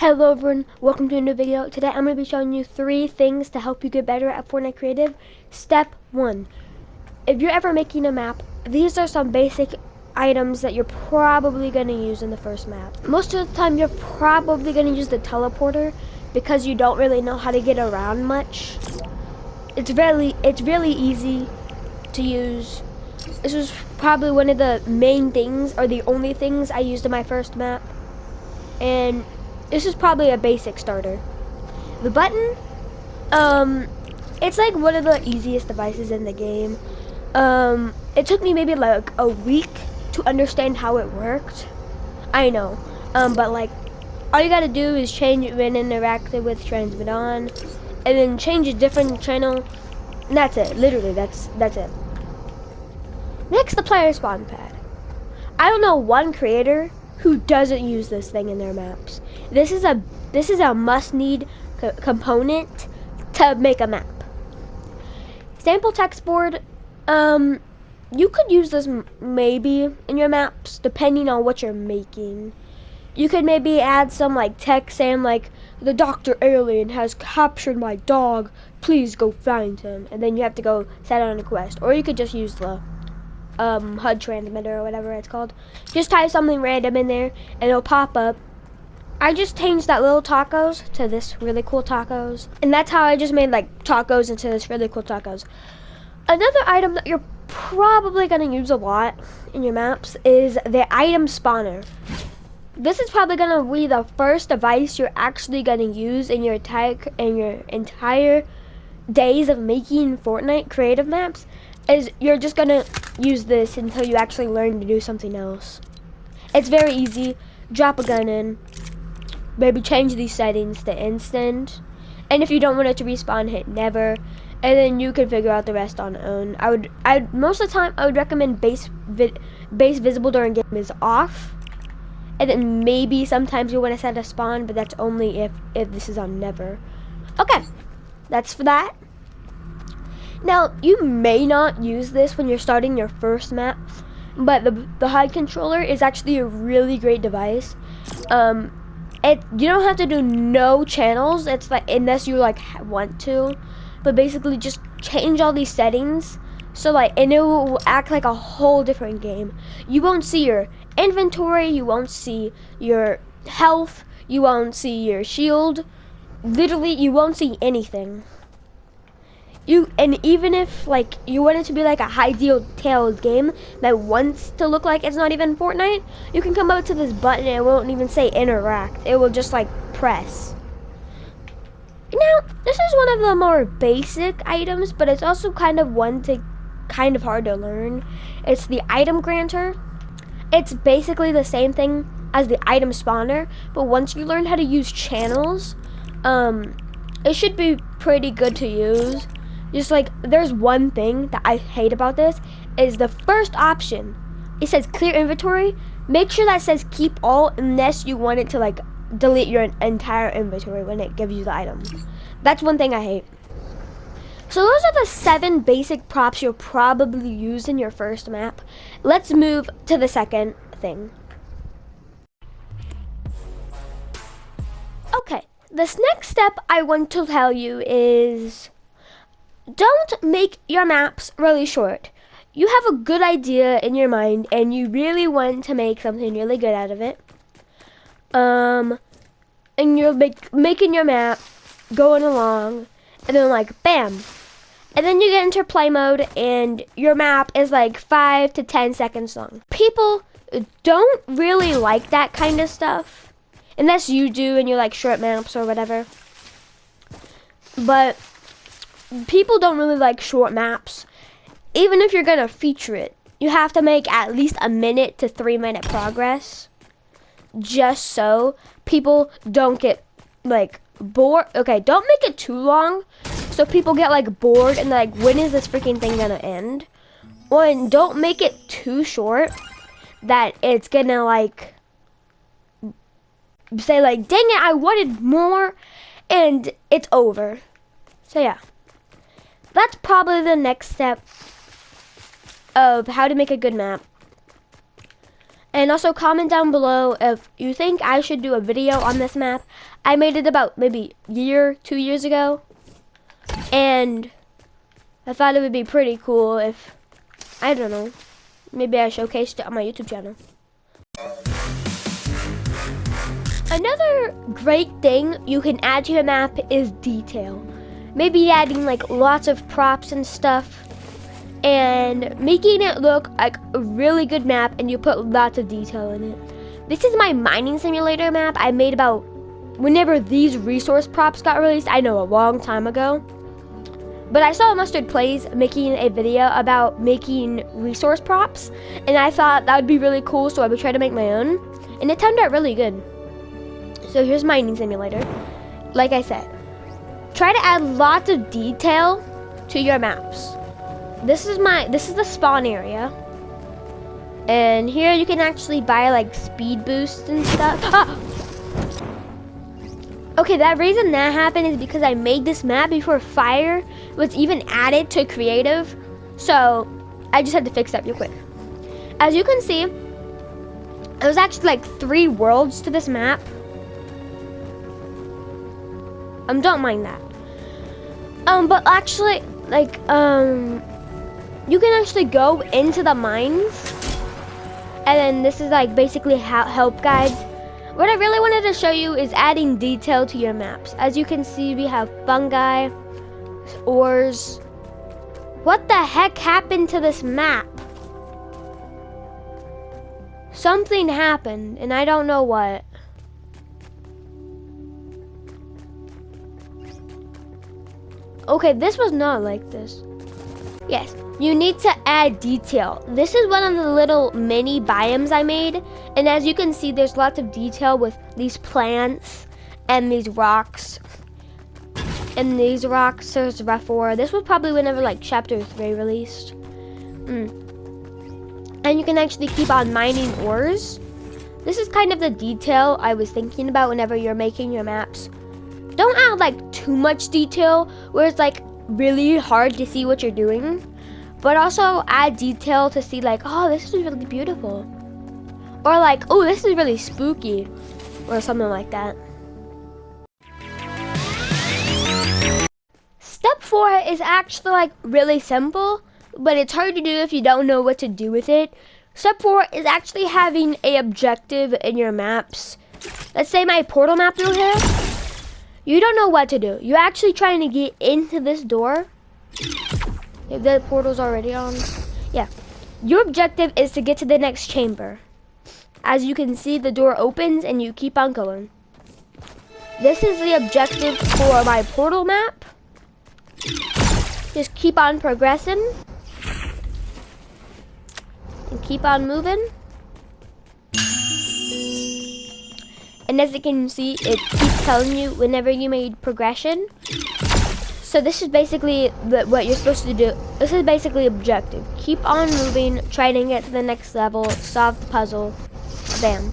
Hello everyone, welcome to a new video. Today I'm going to be showing you 3 things to help you get better at Fortnite Creative. Step 1. If you're ever making a map, these are some basic items that you're probably going to use in the first map. Most of the time you're probably going to use the teleporter because you don't really know how to get around much. It's really easy to use. This was probably one of the main things or the only things I used in my first map. And this is probably a basic starter. The button, it's like one of the easiest devices in the game. It took me maybe like a week to understand how it worked. I know, but like, all you gotta do is change it when interacted with transmit on, and then change a different channel, and that's it. Literally, that's it. Next, the player spawn pad. I don't know one creator who doesn't use this thing in their maps. This is a must-need component to make a map. Sample text board. You could use this maybe in your maps depending on what you're making. You could maybe add some like text saying like, "The Dr. Alien has captured my dog. Please go find him." And then you have to go set on a quest. Or you could just use the HUD transmitter or whatever it's called. Just type something random in there and it'll pop up. I just changed that little tacos to this really cool tacos, and that's how I just made like tacos into this really cool tacos. Another item that you're probably going to use a lot in your maps is the item spawner. This is probably going to be the first device you're actually going to use in your entire days of making Fortnite creative maps. Is you're just gonna use this until you actually learn to do something else. It's very easy. Drop a gun in, maybe change these settings to instant, and if you don't want it to respawn, hit never, and then you can figure out the rest on your own. Most of the time I would recommend base visible during game is off, and then maybe sometimes you want to set a spawn, but that's only if this is on never. Okay, that's for that. Now, you may not use this when you're starting your first map, but the HUD controller is actually a really great device. You don't have to do no channels. It's like, unless you like want to, but basically just change all these settings. So like, and it will act like a whole different game. You won't see your inventory. You won't see your health. You won't see your shield. Literally, you won't see anything. And even if like you want it to be like a high detailed game that wants to look like it's not even Fortnite, you can come up to this button and it won't even say interact. It will just like press. Now, this is one of the more basic items, but it's also kind of hard to learn. It's the item granter. It's basically the same thing as the item spawner, but once you learn how to use channels, it should be pretty good to use. Just like, there's one thing that I hate about this, is the first option. It says clear inventory. Make sure that says keep all unless you want it to like delete your entire inventory when it gives you the item. That's one thing I hate. So those are the 7 basic props you'll probably use in your first map. Let's move to the second thing. Okay, this next step I want to tell you is, don't make your maps really short. You have a good idea in your mind and you really want to make something really good out of it. And you're making your map, going along, and then like bam. And then you get into play mode and your map is like 5 to 10 seconds long. People don't really like that kind of stuff. Unless you do and you like short maps or whatever. But people don't really like short maps. Even if you're gonna feature it, you have to make at least a 1 to 3 minute progress, just so people don't get like bored. Okay, don't make it too long so people get like bored and like, when is this freaking thing gonna end? Or don't make it too short that it's gonna like say like, dang it, I wanted more, and it's over. So yeah, that's probably the next step of how to make a good map. And also comment down below if you think I should do a video on this map. I made it about maybe a year, 2 years ago. And I thought it would be pretty cool if, I don't know, maybe I showcased it on my YouTube channel. Another great thing you can add to your map is detail. Maybe adding like lots of props and stuff and making it look like a really good map, and you put lots of detail in it. This is my mining simulator map I made about whenever these resource props got released. I know, a long time ago. But I saw Mustard Plays making a video about making resource props, and I thought that would be really cool, so I would try to make my own, and it turned out really good. So here's mining simulator. Like I said, try to add lots of detail to your maps. This is the spawn area. And here you can actually buy like speed boosts and stuff. Ah! Okay, that reason that happened is because I made this map before fire was even added to creative. So I just had to fix that real quick. As you can see, there's actually like 3 worlds to this map. Don't mind that. But actually, like, you can actually go into the mines, and then this is like basically help guides. What I really wanted to show you is adding detail to your maps. As you can see, we have fungi, ores. What the heck happened to this map? Something happened, and I don't know what. Okay, this was not like this. Yes, you need to add detail. This is one of the little mini biomes I made. And as you can see, there's lots of detail with these plants and these rocks. And these rocks, there's rough ore. This was probably whenever like chapter 3 released. And you can actually keep on mining ores. This is kind of the detail I was thinking about whenever you're making your maps. Don't add like too much detail where it's like really hard to see what you're doing, but also add detail to see like, oh, this is really beautiful, or like, oh, this is really spooky, or something like that. Step 4 is actually like really simple, but it's hard to do if you don't know what to do with it. Step 4 is actually having a objective in your maps. Let's say my portal map through here. You don't know what to do. You're actually trying to get into this door. If the portal's already on. Yeah. Your objective is to get to the next chamber. As you can see, the door opens and you keep on going. This is the objective for my portal map. Just keep on progressing. And keep on moving. And as you can see, it keeps telling you whenever you made progression. So this is basically what you're supposed to do. This is basically objective. Keep on moving, trying to get to the next level, solve the puzzle, bam.